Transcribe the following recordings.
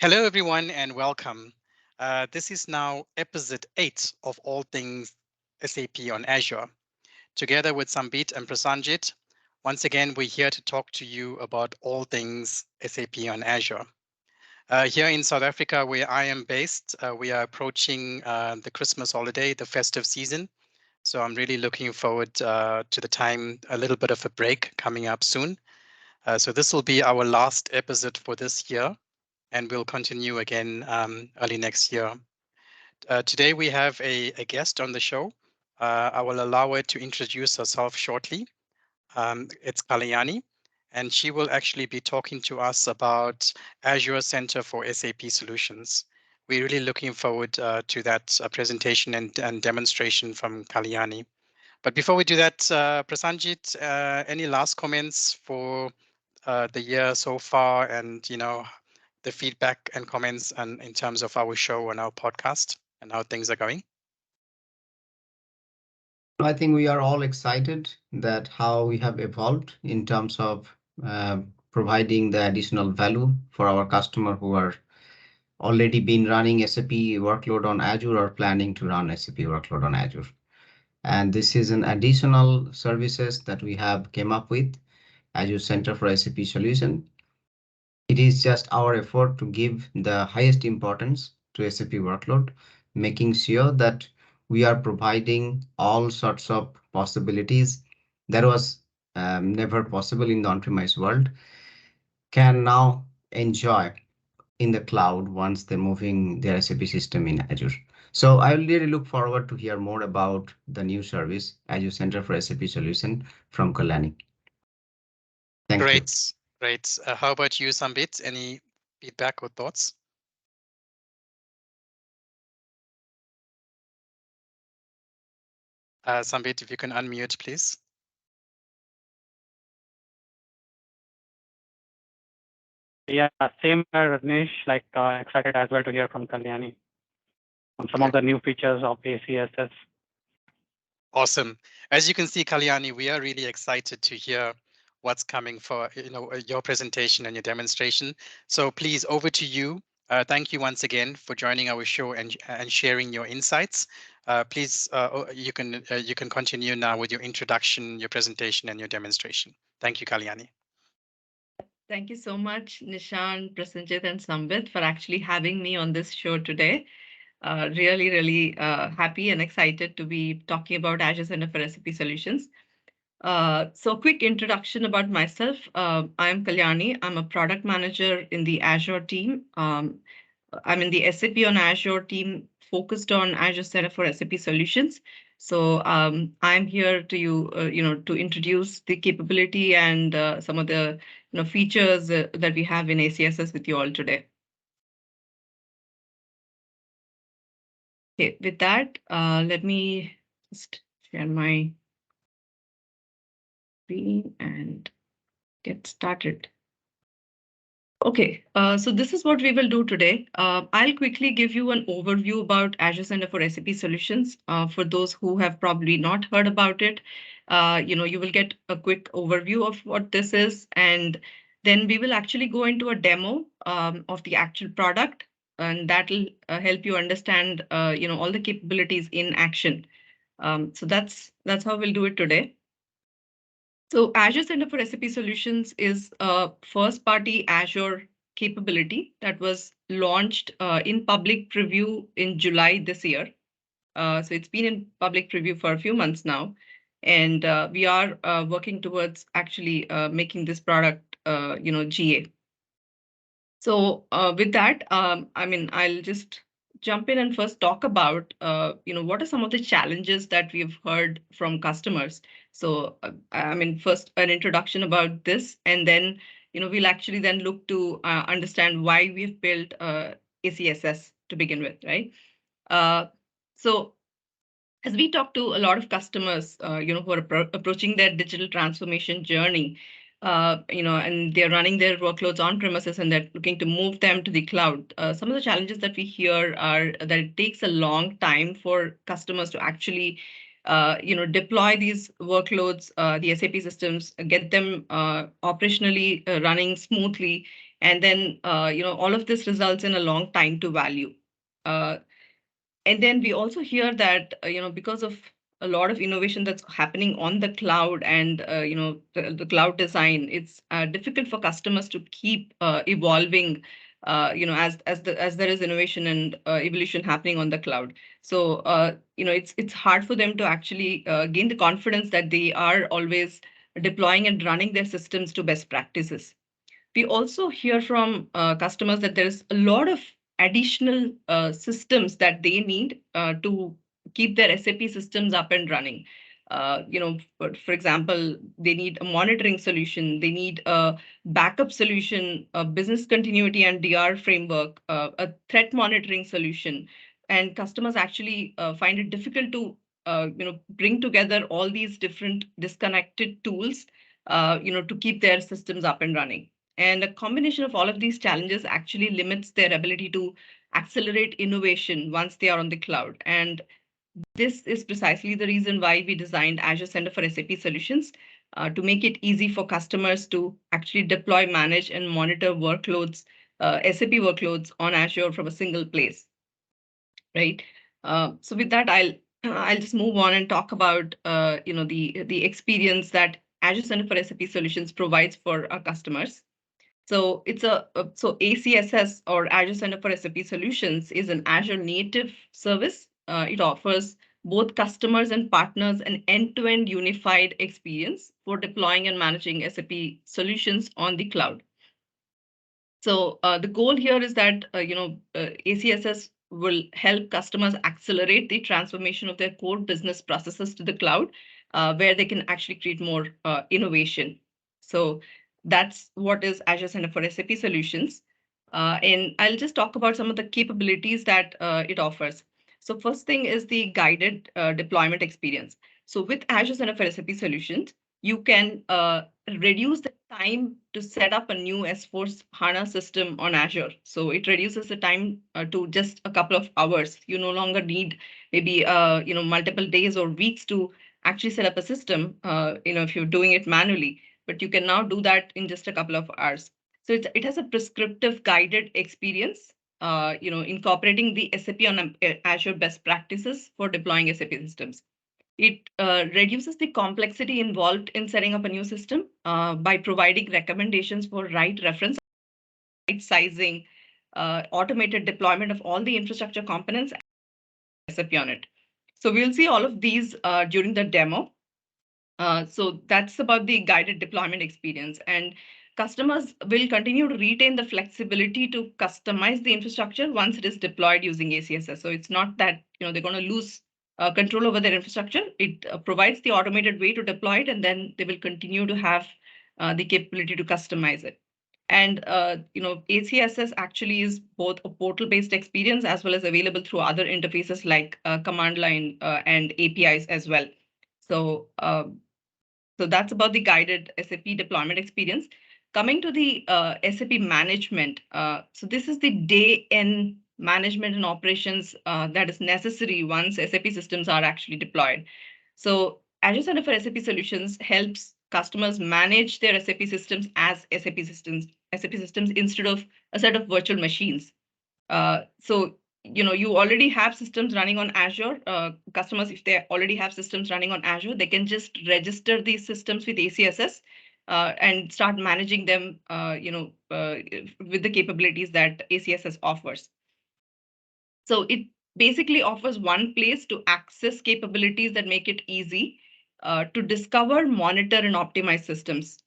Hello, everyone, and welcome. This is now episode 8 of All Things SAP on Azure. Together with Sambit and Prasanjit, once again, we're here to talk to you about all things SAP on Azure. Here in South Africa, where I am based, we are approaching the Christmas holiday, the festive season. So I'm really looking forward to the time, a little bit of a break coming up soon. So this will be our last episode for this year, and we'll continue again early next year. Today we have a guest on the show. I will allow her to introduce herself shortly. It's Kalyani, and she will actually be talking to us about Azure Center for SAP Solutions. We're really looking forward to that presentation and demonstration from Kalyani. But before we do that, Prasanjit, any last comments for the year so far, and the feedback and comments and in terms of our show and our podcast and how things are going? I think we are all excited that how we have evolved in terms of providing the additional value for our customer who are already been running SAP workload on Azure or planning to run SAP workload on Azure. And this is an additional services that we have came up with Azure Center for SAP Solution. It is just our effort to give the highest importance to SAP workload, making sure that we are providing all sorts of possibilities that was never possible in the on-premise world, can now enjoy in the cloud once they're moving their SAP system in Azure. So I really look forward to hear more about the new service, Azure Center for SAP Solution from Kalyani. Thank you. Great, great. How about you, Sambit? Any feedback or thoughts? Sambit, if you can unmute, please. Yeah, same here, Rajneesh. Excited as well to hear from Kalyani on some of the new features of ACSS. Awesome. As you can see, Kalyani, we are really excited to hear what's coming for your presentation and your demonstration. So please, over to you. Thank you once again for joining our show and sharing your insights. Please, you can continue now with your introduction, your presentation, and your demonstration. Thank you, Kalyani. Thank you so much, Nishan, Prasanjit, and Sambit for actually having me on this show today. Really happy and excited to be talking about Azure Center for SAP Solutions. So quick introduction about myself. I'm Kalyani. I'm a product manager in the Azure team. I'm in the SAP on Azure team focused on Azure Center for SAP Solutions. So I'm here to to introduce the capability and some of the features that we have in ACSS with you all today. Okay, with that, let me just share my screen and get started. Okay, so this is what we will do today. I'll quickly give you an overview about Azure Center for SAP Solutions. For those who have probably not heard about it, you will get a quick overview of what this is, and then we will actually go into a demo of the actual product, and that will help you understand, all the capabilities in action. So that's how we'll do it today. So Azure Center for SAP Solutions is a first-party Azure capability that was launched in public preview in July this year. So it's been in public preview for a few months now, and we are working towards actually making this product, GA. So with that, I'll just jump in and first talk about, what are some of the challenges that we've heard from customers. So, first an introduction about this, and then, we'll actually then look to understand why we've built ACSS to begin with, right? So as we talk to a lot of customers, who are approaching their digital transformation journey, and they're running their workloads on premises and they're looking to move them to the cloud. Some of the challenges that we hear are that it takes a long time for customers to actually, deploy these workloads, the SAP systems, get them operationally running smoothly, And then, all of this results in a long time to value. And then we also hear that, because of a lot of innovation that's happening on the cloud and, the cloud design, it's difficult for customers to keep evolving, as there is innovation and evolution happening on the cloud. So, it's hard for them to actually gain the confidence that they are always deploying and running their systems to best practices. We also hear from customers that there's a lot of additional systems that they need to keep their SAP systems up and running. For example, they need a monitoring solution, they need a backup solution, a business continuity and DR framework, a threat monitoring solution. And customers actually find it difficult to bring together all these different disconnected tools, to keep their systems up and running. And a combination of all of these challenges actually limits their ability to accelerate innovation once they are on the cloud. And this is precisely the reason why we designed Azure Center for SAP Solutions, to make it easy for customers to actually deploy, manage, and monitor workloads, SAP workloads on Azure from a single place, right? So with that, I'll just move on and talk about the experience that Azure Center for SAP Solutions provides for our customers. So so ACSS, or Azure Center for SAP Solutions, is an Azure native service. It offers both customers and partners an end-to-end unified experience for deploying and managing SAP solutions on the cloud. So the goal here is that ACSS will help customers accelerate the transformation of their core business processes to the cloud, where they can actually create more innovation. So that's what is Azure Center for SAP Solutions. And I'll just talk about some of the capabilities that it offers. So first thing is the guided deployment experience. So with Azure Center for SAP Solutions, you can reduce the time to set up a new S/4HANA system on Azure. So it reduces the time to just a couple of hours. You no longer need maybe multiple days or weeks to actually set up a system, if you're doing it manually, but you can now do that in just a couple of hours. So it has a prescriptive guided experience, incorporating the SAP on Azure best practices for deploying SAP systems. It reduces the complexity involved in setting up a new system by providing recommendations for right reference, right sizing, automated deployment of all the infrastructure components, and SAP on it. So we'll see all of these during the demo. So that's about the guided deployment experience. And customers will continue to retain the flexibility to customize the infrastructure once it is deployed using ACSS. So it's not that they're going to lose control over their infrastructure. It provides the automated way to deploy it, and then they will continue to have the capability to customize it. And ACSS actually is both a portal-based experience as well as available through other interfaces like command line and APIs as well. So that's about the guided SAP deployment experience. Coming to the SAP management, so this is the day-end management and operations that is necessary once SAP systems are actually deployed. So Azure Center for SAP Solutions helps customers manage their SAP systems as SAP systems instead of a set of virtual machines. So you already have systems running on Azure. Customers, if they already have systems running on Azure, they can just register these systems with ACSS and start managing them, with the capabilities that ACSS offers. So it basically offers one place to access capabilities that make it easy to discover, monitor, and optimize systems.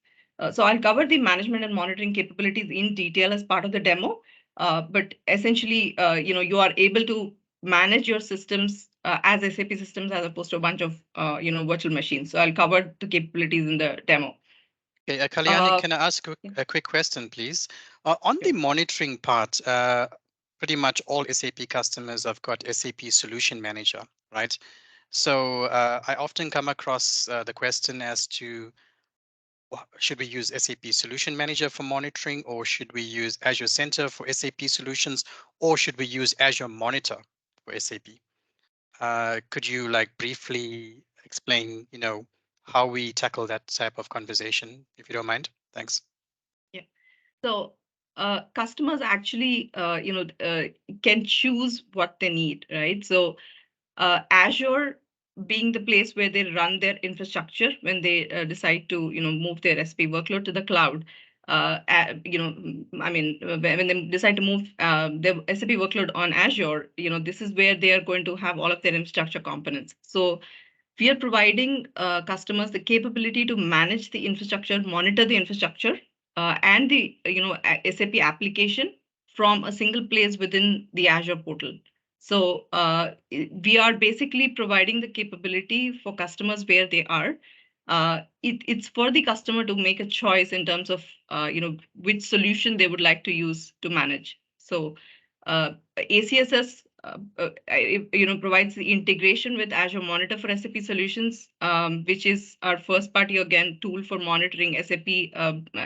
So I'll cover the management and monitoring capabilities in detail as part of the demo. But essentially, you are able to manage your systems as SAP systems as opposed to a bunch of, virtual machines. So I'll cover the capabilities in the demo. Okay, Kalyani, can I ask a quick question, please? On the monitoring part, pretty much all SAP customers have got SAP Solution Manager, right? So I often come across the question as to, should we use SAP Solution Manager for monitoring, or should we use Azure Center for SAP Solutions, or should we use Azure Monitor for SAP? Could you briefly explain, how we tackle that type of conversation, if you don't mind? Thanks. Yeah. So customers actually, can choose what they need, right? So Azure being the place where they run their infrastructure when they decide to, move their SP workload to the cloud. When they decide to move their SAP workload on Azure, this is where they are going to have all of their infrastructure components. So we are providing customers the capability to manage the infrastructure, monitor the infrastructure, and the SAP application from a single place within the Azure portal. So we are basically providing the capability for customers where they are. It's for the customer to make a choice in terms of which solution they would like to use to manage. So ACSS provides the integration with Azure Monitor for SAP Solutions, which is our first party, again, tool for monitoring SAP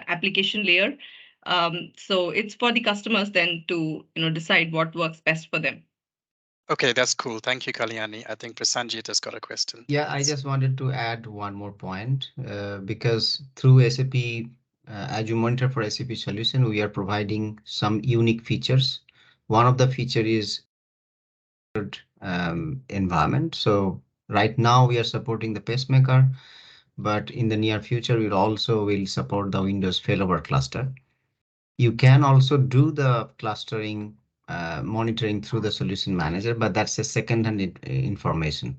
application layer. So it's for the customers then to decide what works best for them. Okay, that's cool. Thank you, Kalyani. I think Prasanjit has got a question. Yeah, I just wanted to add one more point because through SAP Azure Monitor for SAP Solution, we are providing some unique features. One of the feature is environment. So right now we are supporting the pacemaker, but in the near future we also will support the Windows failover cluster. You can also do the clustering monitoring through the solution manager, but that's a second-hand information.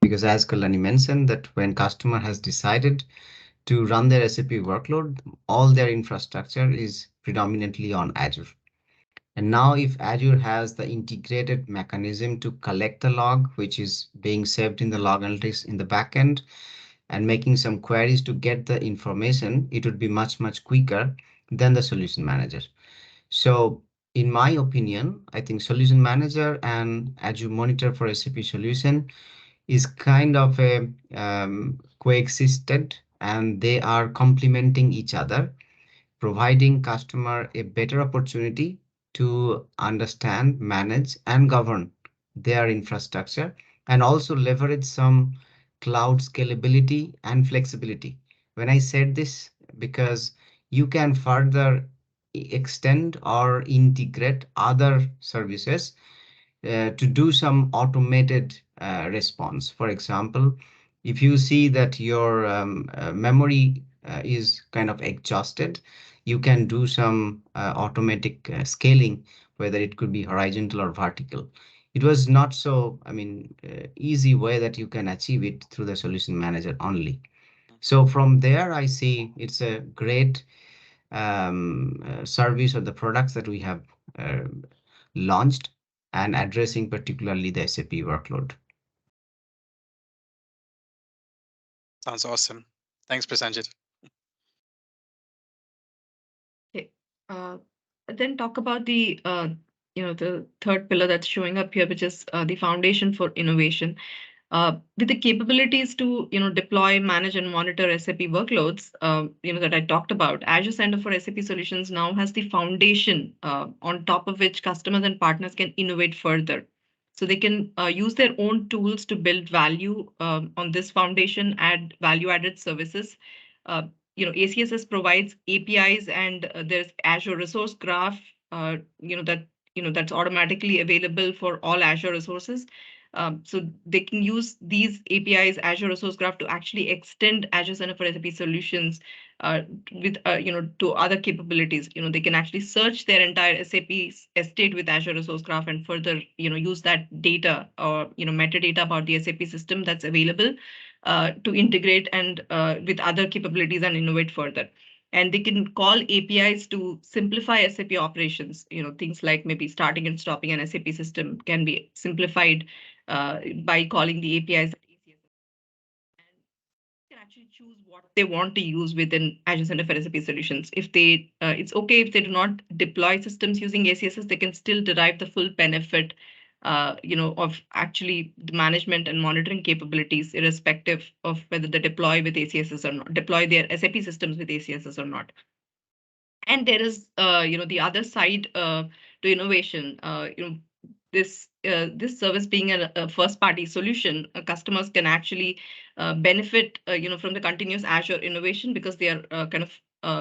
Because as Kalyani mentioned, that when customer has decided to run their SAP workload, all their infrastructure is predominantly on Azure. And now if Azure has the integrated mechanism to collect the log, which is being saved in the log analytics in the backend, and making some queries to get the information, it would be much, much quicker than the solution manager. So in my opinion, I think solution manager and Azure Monitor for SAP Solution is kind of a coexisted, and they are complementing each other, providing customer a better opportunity to understand, manage, and govern their infrastructure, and also leverage some cloud scalability and flexibility. When I said this, because you can further extend or integrate other services to do some automated response. For example, if you see that your memory is kind of exhausted, you can do some automatic scaling, whether it could be horizontal or vertical. It was not so, easy way that you can achieve it through the solution manager only. So from there, I see it's a great service or the products that we have launched and addressing particularly the SAP workload. Sounds awesome. Thanks, Prasanjit. Okay. Then talk about the the third pillar that's showing up here, which is the foundation for innovation. With the capabilities to deploy, manage, and monitor SAP workloads, that I talked about, Azure Center for SAP Solutions now has the foundation on top of which customers and partners can innovate further. So they can use their own tools to build value on this foundation, add value-added services. ACSS provides APIs, and there's Azure Resource Graph, that's automatically available for all Azure resources. So they can use these APIs, Azure Resource Graph, to actually extend Azure Center for SAP Solutions with to other capabilities. They can actually search their entire SAP estate with Azure Resource Graph and further use that data or metadata about the SAP system that's available to integrate and with other capabilities and innovate further. And they can call APIs to simplify SAP operations. Things like maybe starting and stopping an SAP system can be simplified by calling the APIs. And they can actually choose what they want to use within Azure Center for SAP Solutions. If they, it's okay if they do not deploy systems using ACSS, they can still derive the full benefit of actually the management and monitoring capabilities, irrespective of whether they deploy with ACSS or not, deploy their SAP systems with ACSS or not. And there is, the other side to innovation. This service being a first-party solution, customers can actually benefit, from the continuous Azure innovation because they are kind of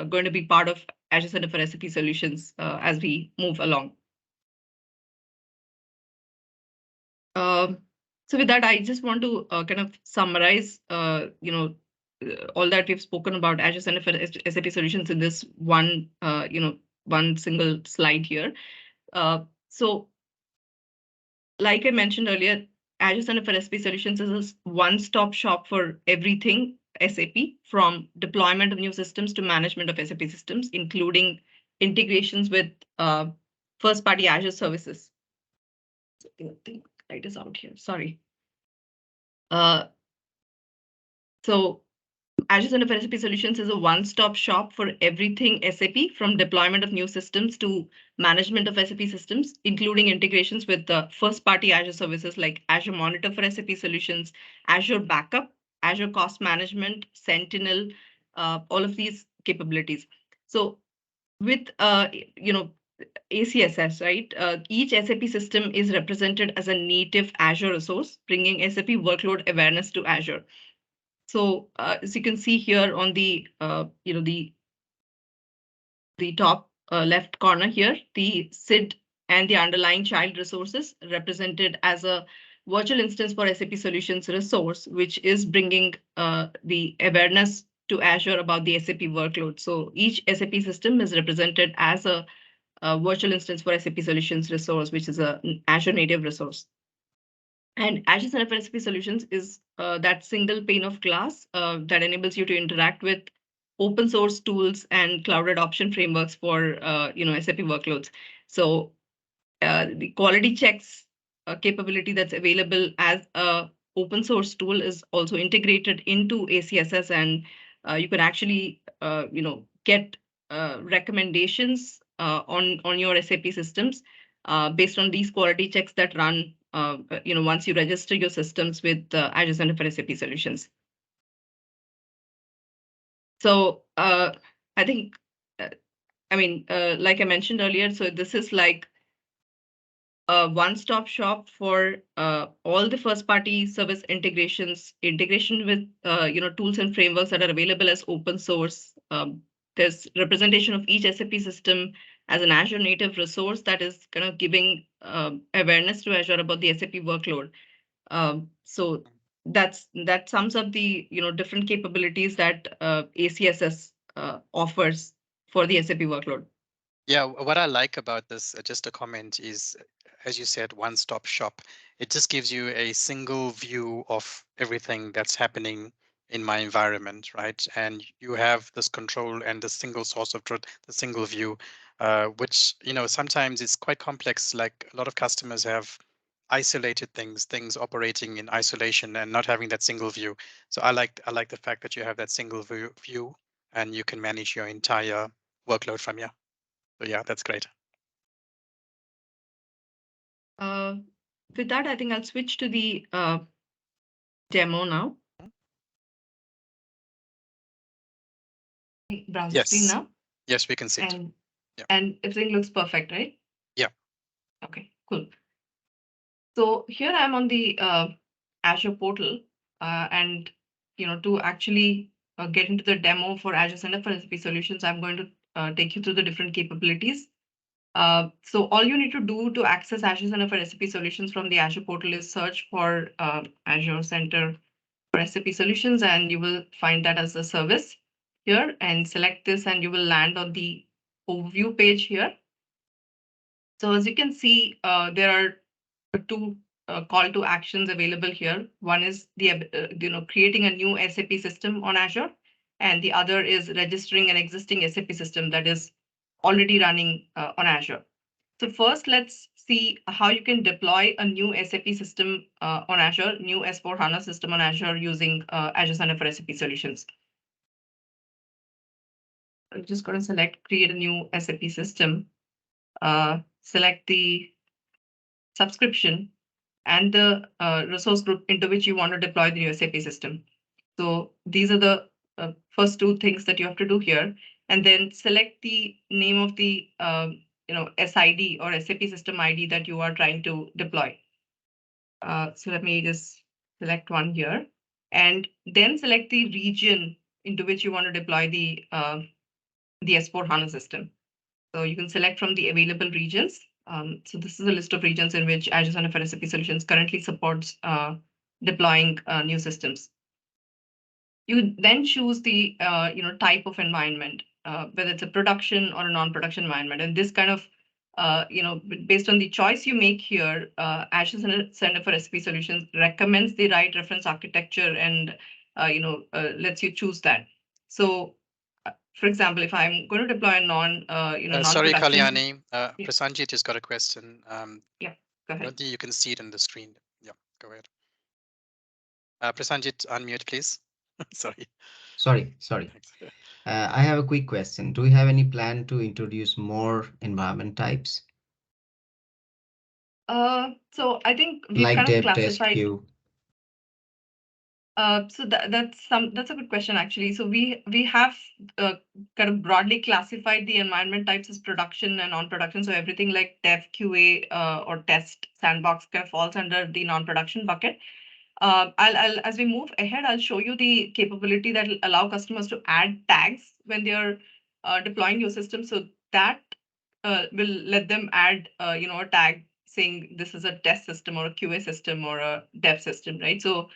going to be part of Azure Center for SAP Solutions as we move along. So with that, I just want to kind of summarize, all that we've spoken about Azure Center for SAP Solutions in this one, one single slide here. So, like I mentioned earlier, Azure Center for SAP Solutions is a one-stop shop for everything SAP, from deployment of new systems to management of SAP systems, including integrations with first-party Azure services. So, I think light is out here. Sorry. So Azure Center for SAP Solutions is a one-stop shop for everything SAP, from deployment of new systems to management of SAP systems, including integrations with the first-party Azure services like Azure Monitor for SAP Solutions, Azure Backup, Azure Cost Management, Sentinel, all of these capabilities. So with ACSS, right? Each SAP system is represented as a native Azure resource, bringing SAP workload awareness to Azure. So as you can see here on the the top left corner here, the SID and the underlying child resources represented as a virtual instance for SAP Solutions Resource, which is bringing the awareness to Azure about the SAP workload. So each SAP system is represented as a virtual instance for SAP Solutions Resource, which is an Azure native resource. And Azure Center for SAP Solutions is that single pane of glass that enables you to interact with open source tools and cloud adoption frameworks for SAP workloads. So the quality checks capability that's available as a open source tool is also integrated into ACSS, and you can actually get recommendations on your SAP systems based on these quality checks that run once you register your systems with Azure Center for SAP Solutions. So I think, like I mentioned earlier, so this is like a one-stop shop for all the first-party service integrations, integration with tools and frameworks that are available as open source. There's representation of each SAP system as an Azure native resource that is kind of giving awareness to Azure about the SAP workload. So that sums up the different capabilities that ACSS offers for the SAP workload. Yeah, what I like about this, just a comment, is, as you said, one-stop shop. It just gives you a single view of everything that's happening in my environment, right? And you have this control and the single source of truth, the single view, which sometimes it's quite complex. Like a lot of customers have isolated things operating in isolation and not having that single view. So I like the fact that you have that single view and you can manage your entire workload from here. So yeah, that's great. With that, I think I'll switch to the demo now. Browser screen now. Yes, we can see it. And everything looks perfect, right? Yeah. Okay, cool. So here I'm on the Azure portal, and to actually get into the demo for Azure Center for SAP Solutions, I'm going to take you through the different capabilities. So all you need to do to access Azure Center for SAP Solutions from the Azure portal is search for Azure Center for SAP Solutions, and you will find that as a service here, and select this, and you will land on the overview page here. So as you can see, there are two call to actions available here. One is the creating a new SAP system on Azure, and the other is registering an existing SAP system that is already running on Azure. So first, let's see how you can deploy a new SAP system on Azure, new S/4HANA system on Azure using Azure Center for SAP Solutions. I'm just going to select create a new SAP system, select the subscription and the resource group into which you want to deploy the new SAP system. So these are the first two things that you have to do here, and then select the name of the SID or SAP system ID that you are trying to deploy. So let me just select one here, and then select the region into which you want to deploy the the S/4HANA system. So you can select from the available regions. So this is a list of regions in which Azure Center for SAP Solutions currently supports deploying new systems. You then choose the type of environment, whether it's a production or a non-production environment, and this kind of based on the choice you make here, Azure Center for SAP Solutions recommends the right reference architecture and lets you choose that. So, for example, if I'm going to deploy a Sorry, non-production. Kalyani, Yeah. Prasanjit has got a question. Yeah, go I ahead. don't think you can see it on the screen. Yeah, go ahead. Prasanjit, unmute, please. Sorry. Sorry. I have a quick question. Do we have any plan to introduce more environment types? So I think we've Like kind of dev, test, classified. queue. So that's a good question, actually. So we have kind of broadly classified the environment types as production and non-production. So everything like dev, QA, or test, sandbox kind of falls under the non-production bucket. I'll as we move ahead, I'll show you the capability that will allow customers to add tags when they're deploying your system. So that will let them add a tag saying this is a test system or a QA system or a dev system, right? So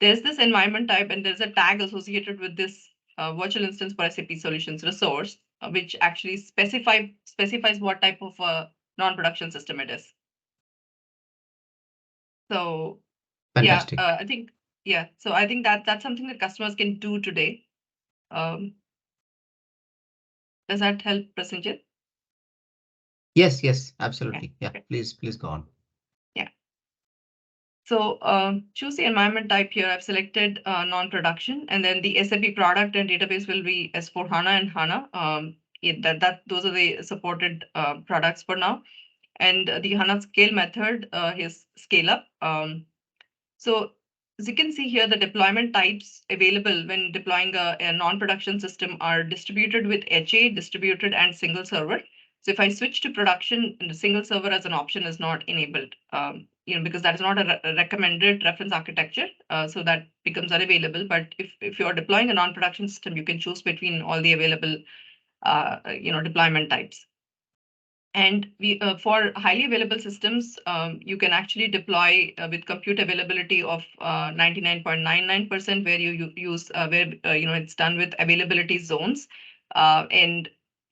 there's this environment type and there's a tag associated with this virtual instance for SAP Solutions Resource, which actually specifies what type of non-production system it is. So Fantastic. yeah, I think that's something that customers can do today. Does that help, Prasenjit? Yes, absolutely. Yeah, okay. please go on. Yeah. So choose the environment type here. I've selected non-production, and then the SAP product and database will be S/4HANA and HANA. Those are the supported products for now. And the HANA scale method is scale up. So as you can see here, the deployment types available when deploying a non-production system are distributed with HA, distributed, and single server. So if I switch to production, the single server as an option is not enabled, because that is not a recommended reference architecture. So that becomes unavailable. But if you're deploying a non-production system, you can choose between all the available, deployment types. And for highly available systems, you can actually deploy with compute availability of 99.99%, where you use it's done with availability zones. And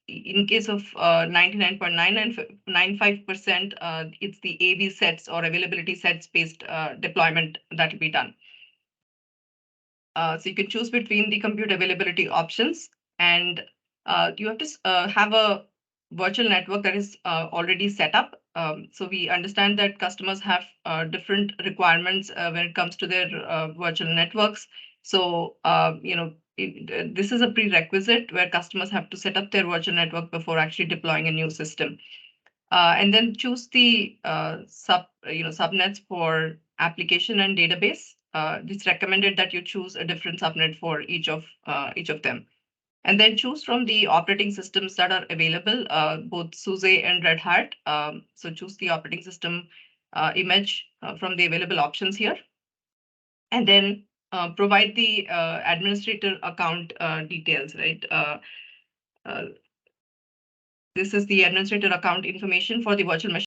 in case of 99.9995%, it's the AV sets or availability sets based deployment that will be done. So you can choose between the compute availability options, and you have to have a virtual network that is already set up. So we understand that customers have different requirements when it comes to their virtual networks. So this is a prerequisite where customers have to set up their virtual network before actually deploying a new system. And then choose the subnets for application and database. It's recommended that you choose a different subnet for each of them. And then choose from the operating systems that are available, both SUSE and Red Hat. So choose the operating system image from the available options here. And then provide the administrator account details, right? This is the administrator account information for the virtual machine.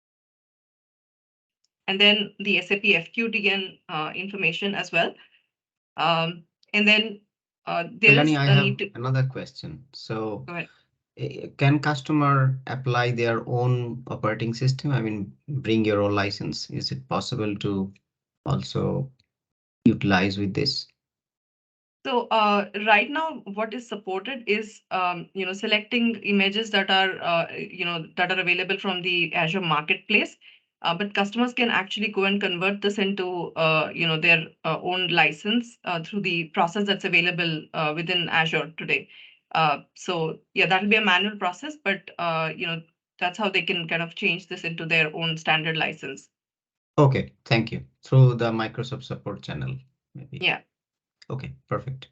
And then the SAP FQDN information as well. And then there Kalyani, is I a have need to. another question. So Go ahead. Can customer apply their own operating system? I mean, bring your own license. Is it possible to also utilize with this? So right now, what is supported is selecting images that are available from the Azure Marketplace. But customers can actually go and convert this into their own license through the process that's available within Azure today. So yeah, that will be a manual process, but that's how they can kind of change this into their own standard license. Okay, thank you. Through the Microsoft support channel, maybe. Yeah. Okay, perfect.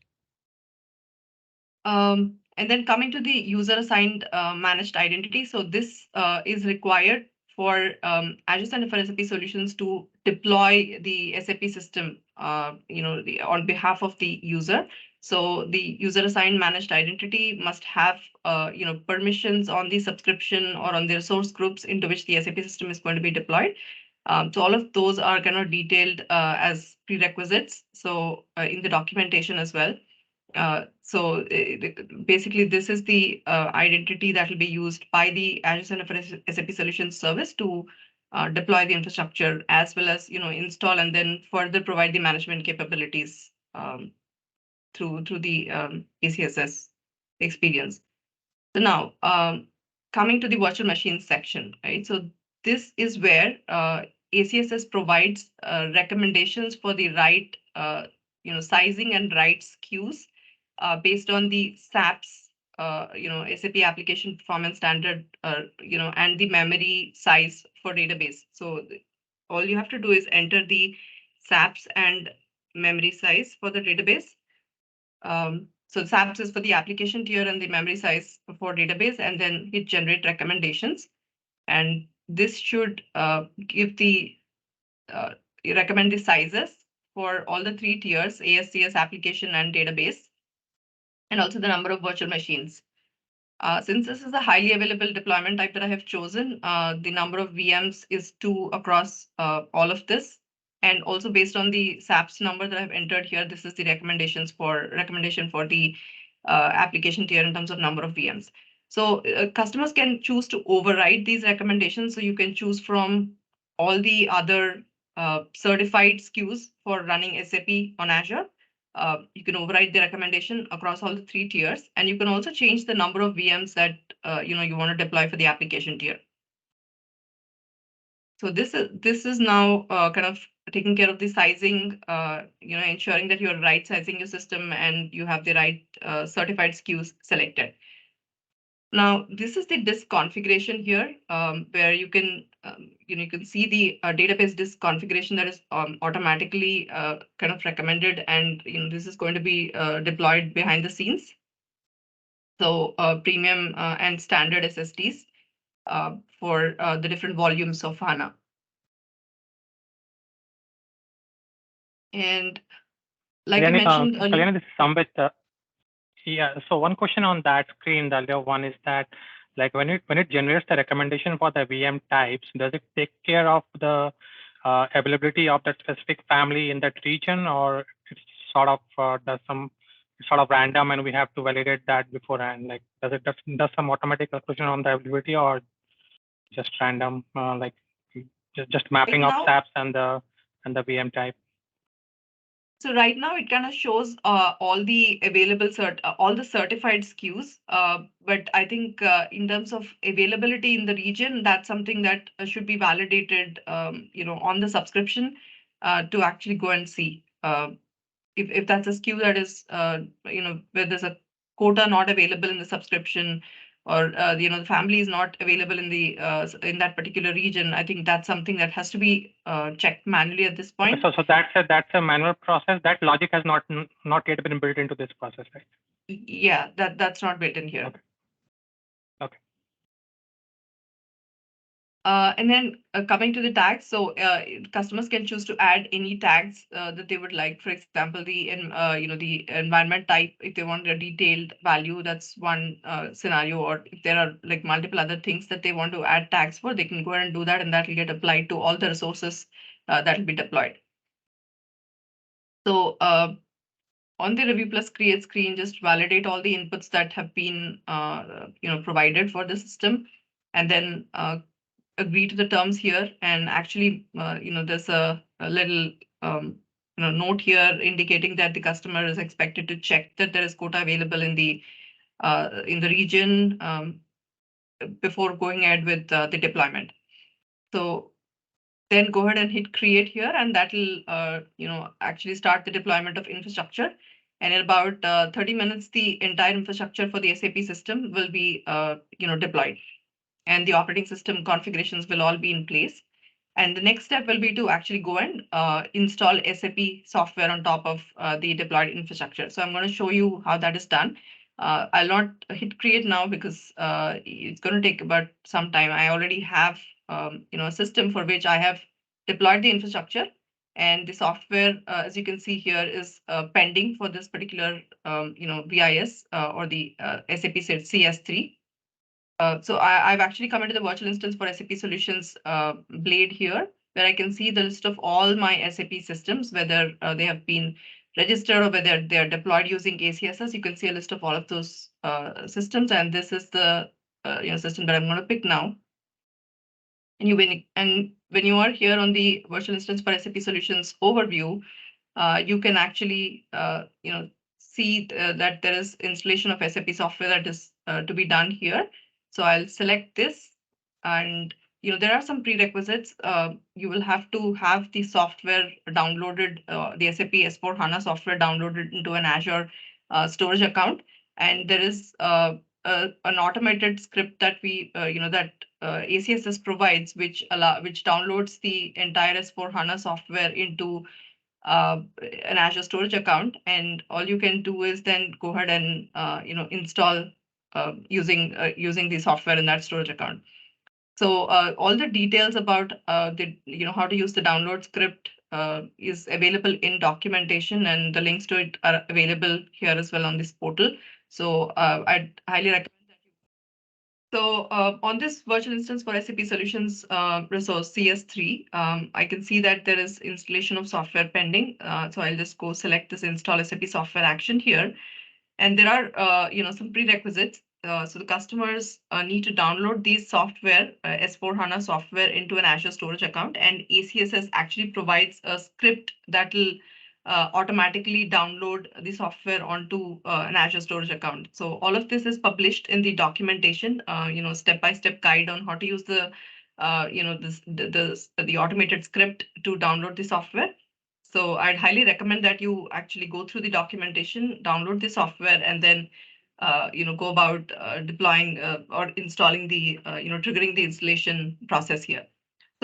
And then coming to the user assigned managed identity. So this is required for Azure Center for SAP Solutions to deploy the SAP system, on behalf of the user. So the user assigned managed identity must have permissions on the subscription or on the resource groups into which the SAP system is going to be deployed. So all of those are kind of detailed as prerequisites. So in the documentation as well. Basically, this is the identity that will be used by the Azure Center for SAP Solutions service to deploy the infrastructure, as well as install and then further provide the management capabilities through the ACSS experience. So now, coming to the virtual machines section, right? So this is where ACSS provides recommendations for the right sizing and right SKUs based on the SAP's SAP application performance standard and the memory size for database. So all you have to do is enter the SAPs and memory size for the database. So SAPs is for the application tier and the memory size for database, and then hit generate recommendations. And this should give the recommend the sizes for all the 3 tiers, ASCS, application, and database, and also the number of virtual machines. Since this is a highly available deployment type that I have chosen, the number of VMs is 2 across all of this. And also based on the SAPs number that I've entered here, this is the recommendation for the application tier in terms of number of VMs. So customers can choose to override these recommendations. So you can choose from all the other certified SKUs for running SAP on Azure. You can override the recommendation across all the 3 tiers, and you can also change the number of VMs that you want to deploy for the application tier. So this is now kind of taking care of the sizing, ensuring that you're right sizing your system and you have the right certified SKUs selected. Now, this is the disk configuration here, where you can you can see the database disk configuration that is automatically kind of recommended, and this is going to be deployed behind the scenes. So premium and standard SSDs for the different volumes of HANA. And like I mentioned earlier, Kalyani, this is Sambit. Yeah, so one question on that screen, the other one is that, like when it generates the recommendation for the VM types, does it take care of the availability of that specific family in that region, or it's sort of does some sort of random and we have to validate that beforehand? Like, does some automatic calculation on the availability, or just random, like just mapping of SAPs and the VM type? So right now it kind of shows all the available all the certified SKUs. But I think in terms of availability in the region, that's something that should be validated, on the subscription to actually go and see if that's a SKU that is, where there's a quota not available in the subscription, or the family is not available in the in that particular region. I think that's something that has to be checked manually at this point. So that's a manual process. That logic has not yet been built into this process, right? Yeah, that's not built in here. Okay. Okay. And then coming to the tags, so customers can choose to add any tags that they would like. For example, the environment type, if they want a detailed value, that's one scenario. Or if there are like multiple other things that they want to add tags for, they can go ahead and do that, and that will get applied to all the resources that will be deployed. So on the Review Plus Create screen, just validate all the inputs that have been provided for the system, and then agree to the terms here. And actually, there's a little note here indicating that the customer is expected to check that there is quota available in the region before going ahead with the deployment. So then go ahead and hit create here, and that will actually start the deployment of infrastructure. And in about 30 minutes, the entire infrastructure for the SAP system will be deployed, and the operating system configurations will all be in place. And the next step will be to actually go and install SAP software on top of the deployed infrastructure. So I'm going to show you how that is done. I'll not hit create now because it's going to take about some time. I already have a system for which I have deployed the infrastructure, And the software, as you can see here, is pending for this particular, BIS or the SAP CS3. So I've actually come into the virtual instance for SAP Solutions Blade here, where I can see the list of all my SAP systems, whether they have been registered or whether they are deployed using ACSS. You can see a list of all of those systems, and this is the system that I'm going to pick now. And when you are here on the virtual instance for SAP Solutions overview, you can actually see that there is installation of SAP software that is to be done here. So I'll select this, and there are some prerequisites. You will have to have the software downloaded, the SAP S/4HANA software downloaded into an Azure storage account, and there is an automated script that ACSS provides, which downloads the entire S/4HANA software into an Azure storage account, and all you can do is then go ahead and install using the software in that storage account. So all the details about how to use the download script is available in documentation, and the links to it are available here as well on this portal. So I'd highly recommend. So on this virtual instance for SAP Solutions Resource CS3, I can see that there is installation of software pending. So I'll just go select this install SAP software action here. And there are some prerequisites. So the customers need to download these software, S/4HANA software, into an Azure storage account. And ACSS actually provides a script that will automatically download the software onto an Azure storage account. So all of this is published in the documentation, step-by-step guide on how to use the automated script to download the software. So I'd highly recommend that you actually go through the documentation, download the software, and then go about deploying or installing the triggering the installation process here.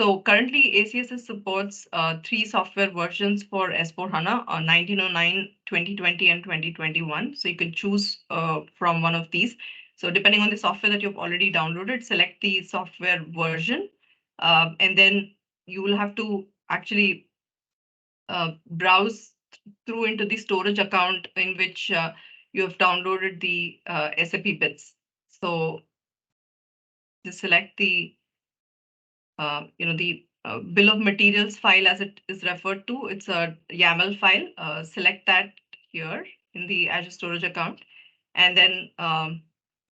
So currently ACSS supports 3 software versions for S/4HANA on 1909, 2020, and 2021. So you can choose from one of these. So depending on the software that you've already downloaded, select the software version, and then you will have to actually browse through into the storage account in which you have downloaded the SAP bits. So just select the bill of materials file, as it is referred to. It's a YAML file. Select that here in the Azure storage account, and then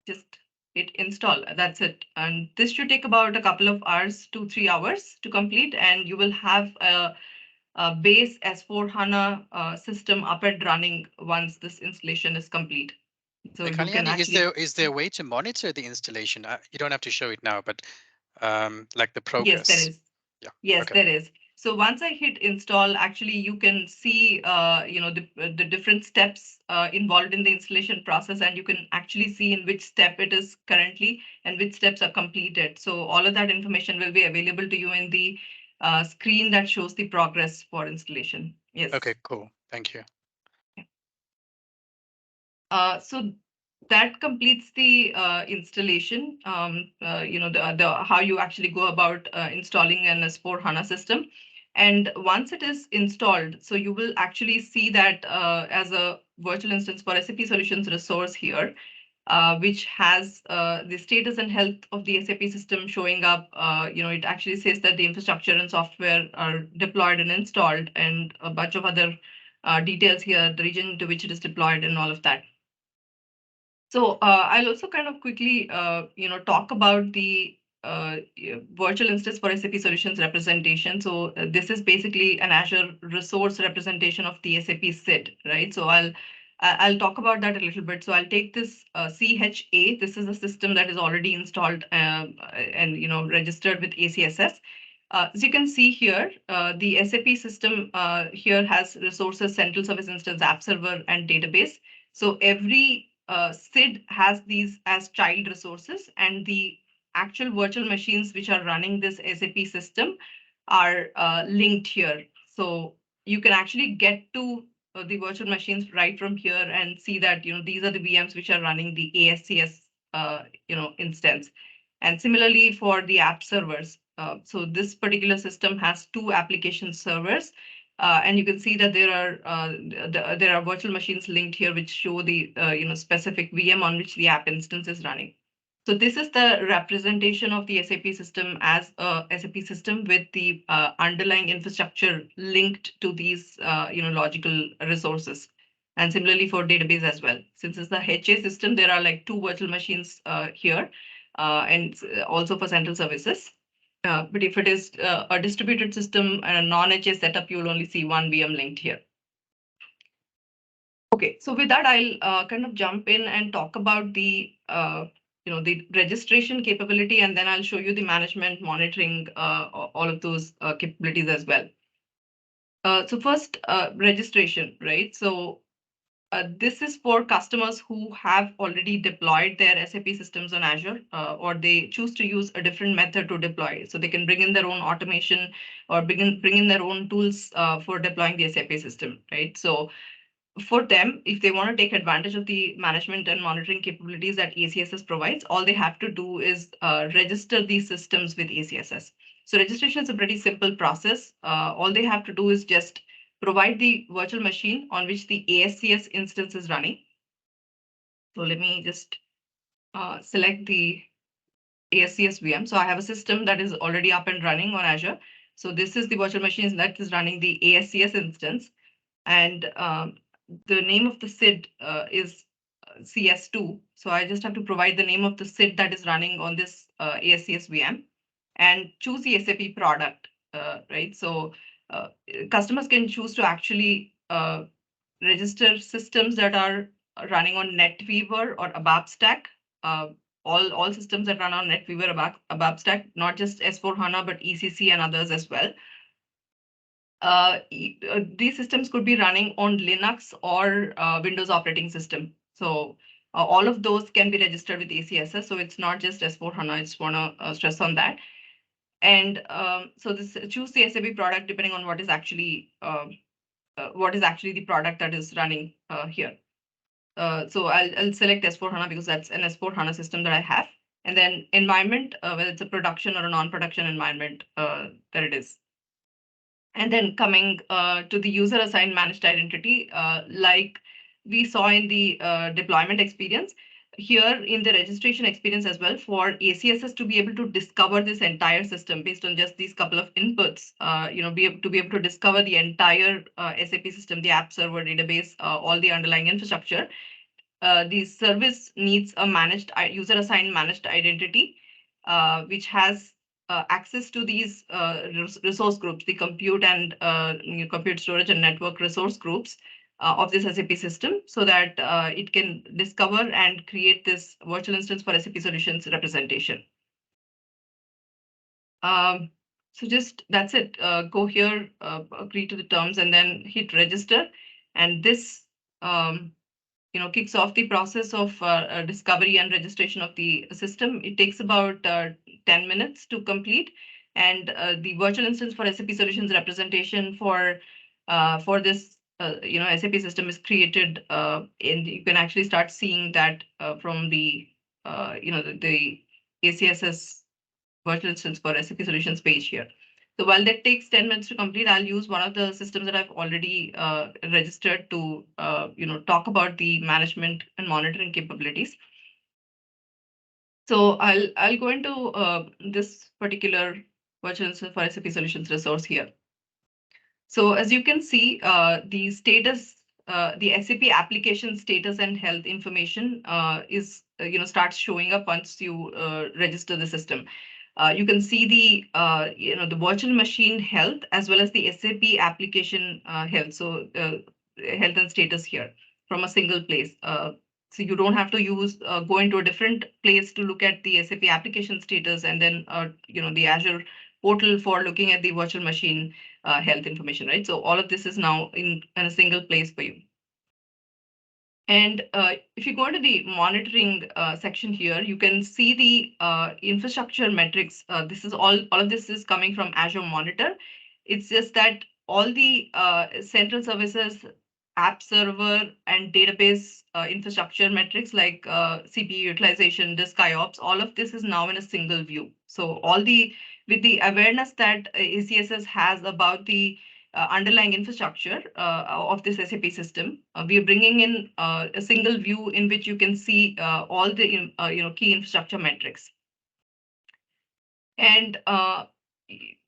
just hit install. That's it. And this should take about a couple of hours, 2-3 hours to complete, and you will have a base S/4HANA system up and running once this installation is complete. So you can actually, is there a way to monitor the installation? You don't have to show it now, but like the progress. Yes, there is. Yeah. Yes, okay. there is. So once I hit install, actually you can see the different steps involved in the installation process, and you can actually see in which step it is currently and which steps are completed. So all of that information will be available to you in the screen that shows the progress for installation. Yes. Okay, cool. Thank you. So that completes the installation, how you actually go about installing an S/4HANA system. And once it is installed, so you will actually see that as a virtual instance for SAP Solutions Resource here, which has the status and health of the SAP system showing up. It actually says that the infrastructure and software are deployed and installed, and a bunch of other details here, the region to which it is deployed and all of that. So I'll also kind of quickly, talk about the virtual instance for SAP Solutions representation. So this is basically an Azure resource representation of the SAP SID, right? So I'll talk about that a little bit. So I'll take this CHA. This is a system that is already installed and registered with ACSS. As you can see here, the SAP system here has resources, central service instance, app server, and database. So every SID has these as child resources, and the actual virtual machines which are running this SAP system are linked here. So you can actually get to the virtual machines right from here and see that these are the VMs which are running the ASCS instance. And similarly for the app servers. So this particular system has 2 application servers, And you can see that there are virtual machines linked here, which show the specific VM on which the app instance is running. So this is the representation of the SAP system as a SAP system with the underlying infrastructure linked to these logical resources. And similarly for database as well. Since it's the HA system, there are like 2 virtual machines here, and also for central services. But if it is a distributed system and a non-HA setup, you'll only see 1 VM linked here. Okay, so with that, I'll kind of jump in and talk about the the registration capability, and then I'll show you the management, monitoring, all of those capabilities as well. So first, registration, right? So this is for customers who have already deployed their SAP systems on Azure, or they choose to use a different method to deploy. So they can bring in their own automation or bring in their own tools for deploying the SAP system, right? So for them, if they want to take advantage of the management and monitoring capabilities that ACSS provides, all they have to do is register these systems with ACSS. So registration is a pretty simple process. All they have to do is just provide the virtual machine on which the ASCS instance is running. So let me just select the ASCS VM. So I have a system that is already up and running on Azure. So this is the virtual machine that is running the ASCS instance. And the name of the SID is CS2. So I just have to provide the name of the SID that is running on this ASCS VM and choose the SAP product, right? So customers can choose to actually register systems that are running on NetWeaver or ABAP Stack. All systems that run on NetWeaver, ABAP Stack, not just S4HANA, but ECC and others as well. These systems could be running on Linux or Windows operating system. So all of those can be registered with ACSS. So it's not just S4HANA. I just want to stress on that. And so this choose the SAP product depending on what is actually the product that is running here. So I'll select S4HANA because that's an S4HANA system that I have. And then environment, whether it's a production or a non-production environment, there it is. And then coming to the user assigned managed identity, like we saw in the deployment experience, here in the registration experience as well, for ACSS to be able to discover this entire system based on just these couple of inputs, to be able to discover the entire SAP system, the app server database, all the underlying infrastructure, the service needs a managed user assigned managed identity, which has access to these resource groups, the compute and compute storage and network resource groups of this SAP system, so that it can discover and create this virtual instance for SAP Solutions representation. So just that's it. Go here, agree to the terms, and then hit register. And this kicks off the process of discovery and registration of the system. It takes about 10 minutes to complete, and the virtual instance for SAP Solutions representation for this SAP system is created, and you can actually start seeing that from the the ACSS virtual instance for SAP Solutions page here. So while that takes 10 minutes to complete, I'll use one of the systems that I've already registered to talk about the management and monitoring capabilities. So I'll go into this particular virtual instance for SAP Solutions Resource here. So as you can see, the status, the SAP application status and health information is starts showing up once you register the system. You can see the the virtual machine health as well as the SAP application health. So health and status here from a single place. So you don't have to go into a different place to look at the SAP application status and then the Azure portal for looking at the virtual machine health information, right? So all of this is now in a single place for you. And if you go to the monitoring section here, you can see the infrastructure metrics. This is all of this is coming from Azure Monitor. It's just that all the central services, app server, and database infrastructure metrics like CPU utilization, disk IOPS, all of this is now in a single view. So with the awareness that ACSS has about the underlying infrastructure of this SAP system. We are bringing in a single view in which you can see all the key infrastructure metrics. And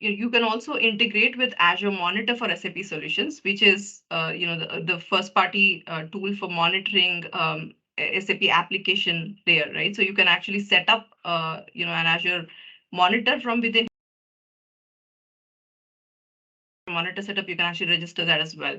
you can also integrate with Azure Monitor for SAP Solutions, which is the first party tool for monitoring SAP application layer, right? So you can actually set up an Azure Monitor from within Monitor setup. You can actually register that as well.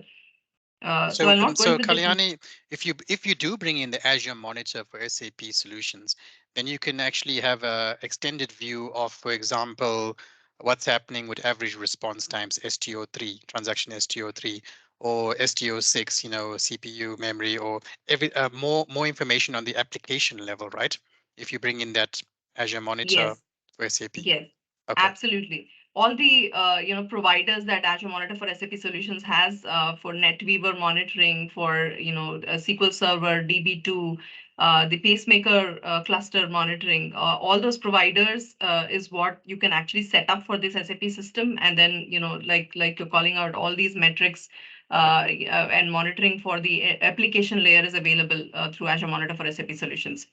So I'll not go into Kalyani, if you do bring in the Azure Monitor for SAP Solutions, then you can actually have a extended view of, for example, what's happening with average response times, STO3, transaction STO3, or STO6, CPU memory, or more information on the application level, right? If you bring in that Azure Monitor for SAP. Yes, okay. Absolutely. All the providers that Azure Monitor for SAP Solutions has for NetWeaver monitoring, for SQL Server, DB2, the pacemaker cluster monitoring, all those providers is what you can actually set up for this SAP system, and then like you're calling out, all these metrics and monitoring for the application layer is available through Azure Monitor for SAP Solutions.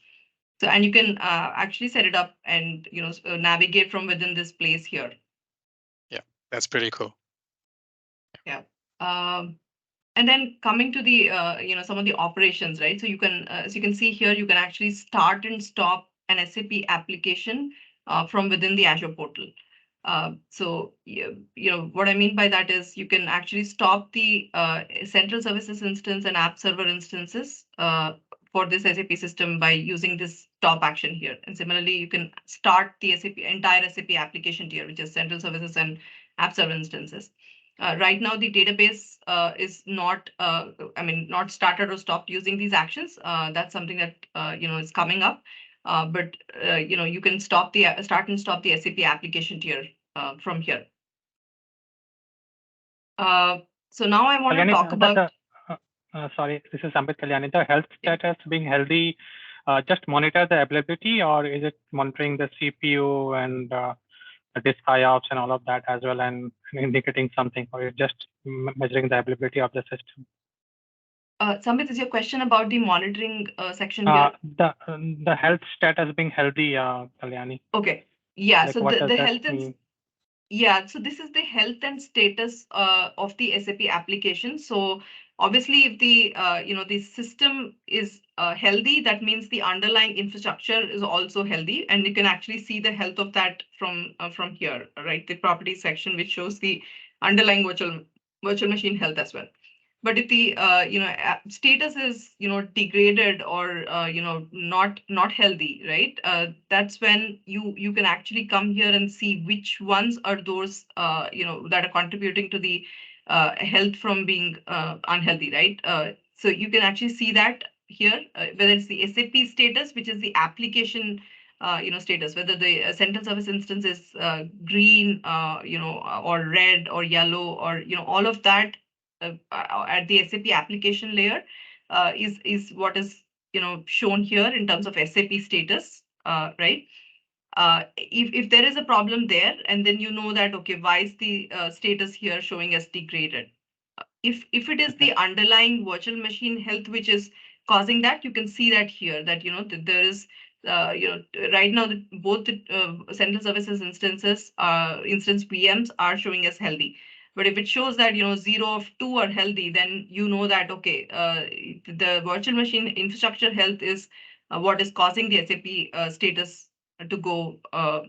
So, and you can actually set it up and navigate from within this place here. Yeah, that's pretty cool. Yeah. And then coming to the some of the operations, right? So you can, as you can see here, you can actually start and stop an SAP application from within the Azure portal. So what I mean by that is you can actually stop the central services instance and app server instances for this SAP system by using this stop action here. And similarly, you can start the entire SAP application tier, which is central services and app server instances. Right now, the database is not, not started or stopped using these actions. That's something that is coming up. But you can start and stop the SAP application tier from here. So now I want to talk about. Sorry, this is Ambit Kalyani. The health status being healthy, just monitor the availability, or is it monitoring the CPU and the disk IOPS and all of that as well, and indicating something, or you're just measuring the availability of the system? Sambit, is your question about the monitoring section here? The health status being healthy, Kalyani. Okay. Yeah. Like, so what the health and yeah, so this is the health and status of the SAP application. So obviously, if the the system is healthy, that means the underlying infrastructure is also healthy, and you can actually see the health of that from here, right? The properties section, which shows the underlying virtual machine health as well. But if the status is degraded or not healthy, right? That's when you can actually come here and see which ones are those that are contributing to the health from being unhealthy, right? So you can actually see that here, whether it's the SAP status, which is the application status, whether the central service instance is green, or red or yellow, or all of that at the SAP application layer is what is shown here in terms of SAP status, right? If there is a problem there, and then that, okay, why is the status here showing as degraded? If it is the underlying virtual machine health which is causing that, you can see that here, that there is right now both the central services instances instance VMs are showing as healthy. But if it shows that 0 of 2 are healthy, then that, okay, the virtual machine infrastructure health is what is causing the SAP status to go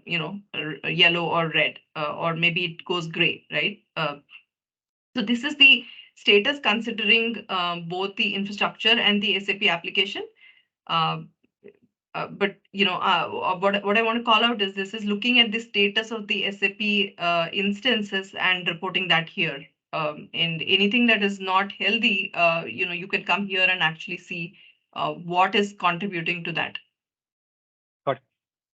yellow or red, or maybe it goes gray, right? So this is the status considering both the infrastructure and the SAP application. But what I want to call out is this is looking at the status of the SAP instances and reporting that here. And anything that is not healthy, you can come here and actually see what is contributing to that. Got it.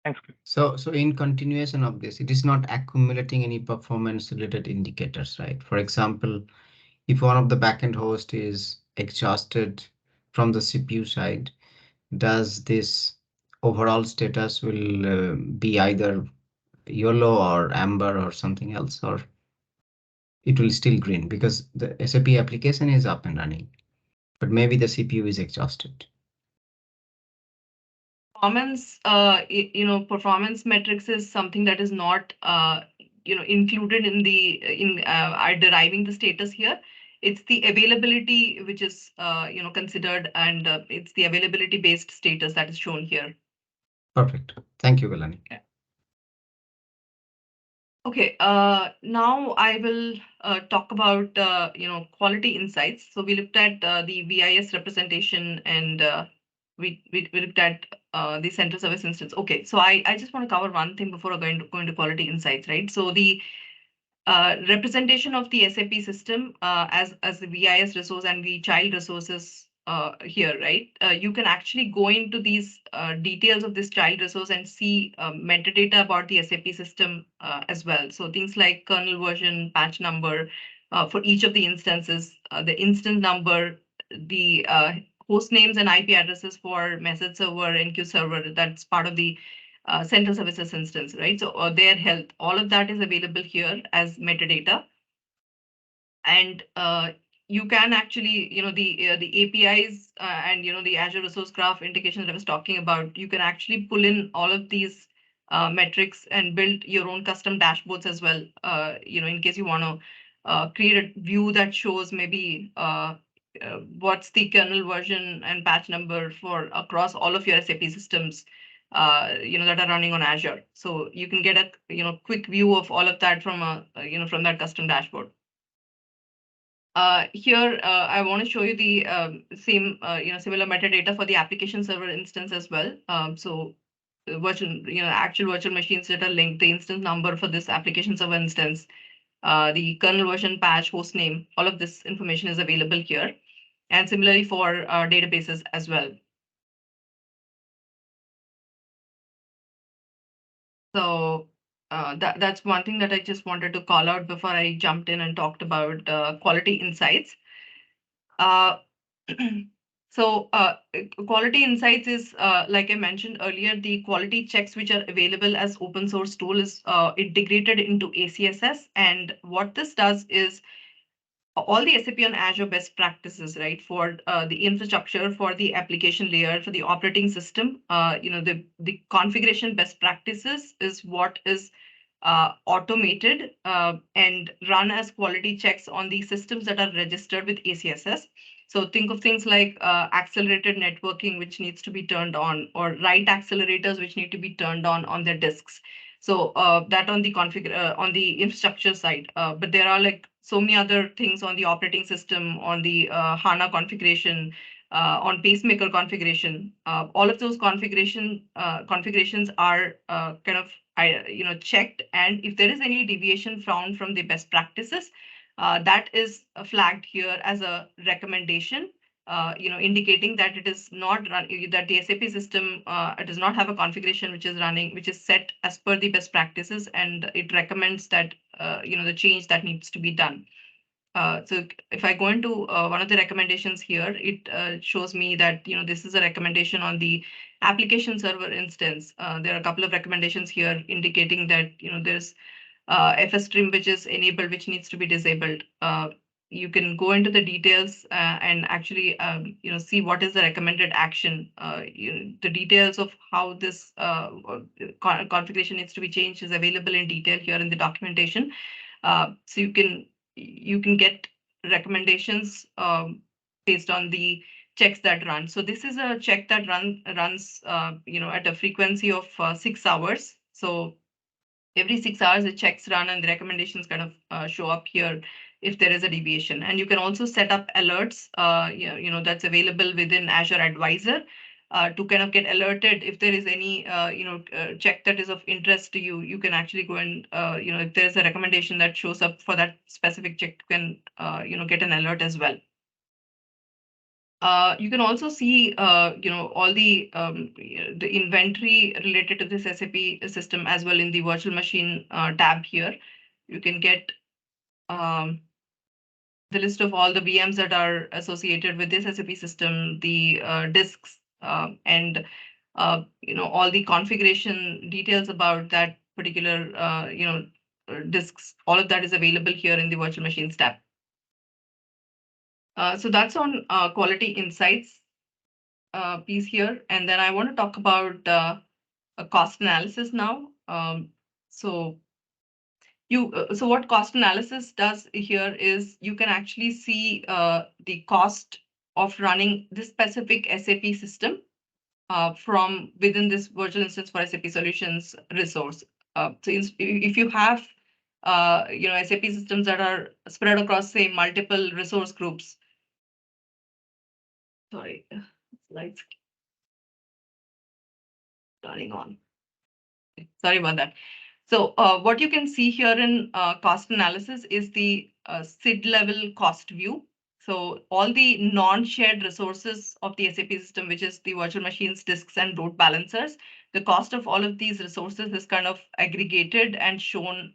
Thanks. So in continuation of this, it is not accumulating any performance related indicators, right? For example, if one of the backend host is exhausted from the CPU side, does this overall status will be either yellow or amber or something else, or? it will still green because the SAP application is up and running, but maybe the CPU is exhausted. Performance, performance metrics is something that is not, included in are deriving the status here. It's the availability which is, considered, and it's the availability based status that is shown here. Perfect. Thank you, Galani. Yeah. Okay, now I will talk about, quality insights. So we looked at the VIS representation, and we looked at the central service instance. Okay, so I just want to cover one thing before going to quality insights, right? So the representation of the SAP system as the VIS resource and the child resources here, right? You can actually go into these details of this child resource and see metadata about the SAP system as well. So things like kernel version, patch number for each of the instances, the instance number, the host names and IP addresses for message server, NQ server. That's part of the central services instance, right? So their health, all of that is available here as metadata. And you can actually, the APIs and, the Azure Resource Graph integration that I was talking about, you can actually pull in all of these metrics and build your own custom dashboards as well, in case you want to create a view that shows maybe what's the kernel version and patch number for across all of your SAP systems, that are running on Azure. So you can get a, quick view of all of that from from that custom dashboard. Here, I want to show you the same, similar metadata for the application server instance as well. So virtual, actual virtual machines that are linked, the instance number for this application server instance, the kernel version, patch, host name, all of this information is available here. And similarly for databases as well. So that's one thing that I just wanted to call out before I jumped in and talked about quality insights. So quality insights is, like I mentioned earlier, the quality checks which are available as open source tool is integrated into ACSS. And what this does is all the SAP on Azure best practices, right, for the infrastructure, for the application layer, for the operating system, the configuration best practices is what is automated and run as quality checks on the systems that are registered with ACSS. So think of things like accelerated networking, which needs to be turned on, or write accelerators, which need to be turned on their disks. So that on the on the infrastructure side, but there are like so many other things on the operating system, on the HANA configuration, on pacemaker configuration. All of those configurations are kind of checked, and if there is any deviation found from the best practices, that is flagged here as a recommendation. Indicating that it is not run, that the SAP system does not have a configuration which is running, which is set as per the best practices, and it recommends that the change that needs to be done. So if I go into one of the recommendations here, it shows me that this is a recommendation on the application server instance. There are a couple of recommendations here indicating that there's FS stream which is enabled, which needs to be disabled. You can go into the details and actually see what is the recommended action. The details of how this configuration needs to be changed is available in detail here in the documentation. So you can get recommendations based on the checks that run. So this is a check that runs at a frequency of 6 hours. So every 6 hours, the checks run and the recommendations kind of show up here if there is a deviation. And you can also set up alerts, that's available within Azure Advisor to kind of get alerted if there is any, check that is of interest to you. You can actually go and, if there's a recommendation that shows up for that specific check, you can, get an alert as well. You can also see, all the inventory related to this SAP system as well in the virtual machine tab here. You can get the list of all the VMs that are associated with this SAP system, the disks, and all the configuration details about that particular disks, all of that is available here in the Virtual Machines tab. So that's on Quality Insights piece here. And then I want to talk about a cost analysis now. So what cost analysis does here is you can actually see the cost of running this specific SAP system from within this virtual instance for SAP Solutions Resource. So if you have SAP systems that are spread across, say, multiple resource groups. Sorry, slides turning on. Sorry about that. So what you can see here in cost analysis is the SID level cost view. So all the non-shared resources of the SAP system, which is the virtual machines, disks, and load balancers, the cost of all of these resources is kind of aggregated and shown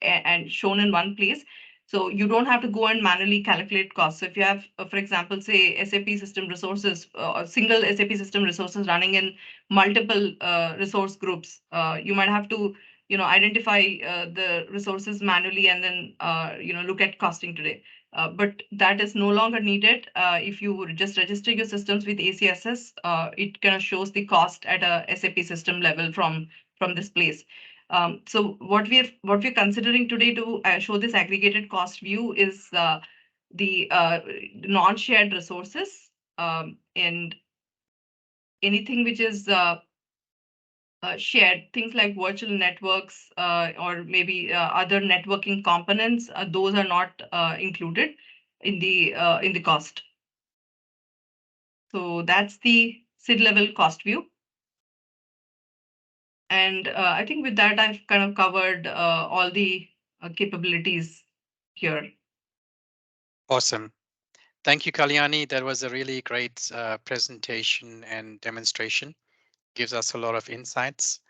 in one place. So you don't have to go and manually calculate costs. So if you have, for example, say SAP system resources, single SAP system resources running in multiple resource groups, you might have to identify the resources manually and then look at costing today. But that is no longer needed. If you just register your systems with ACSS, it kind of shows the cost at a SAP system level from this place. So what we're considering today to show this aggregated cost view is the non-shared resources and anything which is shared, things like virtual networks or maybe other networking components. Those are not included in the cost. So that's the SID level cost view. And I think with that, I've kind of covered all the capabilities here. Awesome. Thank you, Kalyani. That was a really great presentation and demonstration. Gives us a lot of insights.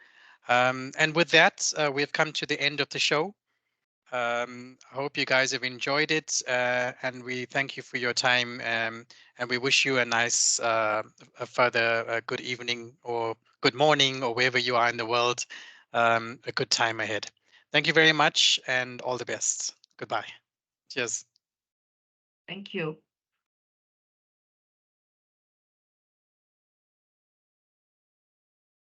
And with that, we've come to the end of the show. I hope you guys have enjoyed it, and we thank you for your time, and we wish you a nice a further good evening or good morning or wherever you are in the world, a good time ahead. Thank you very much and all the best. Goodbye. Cheers. Thank you.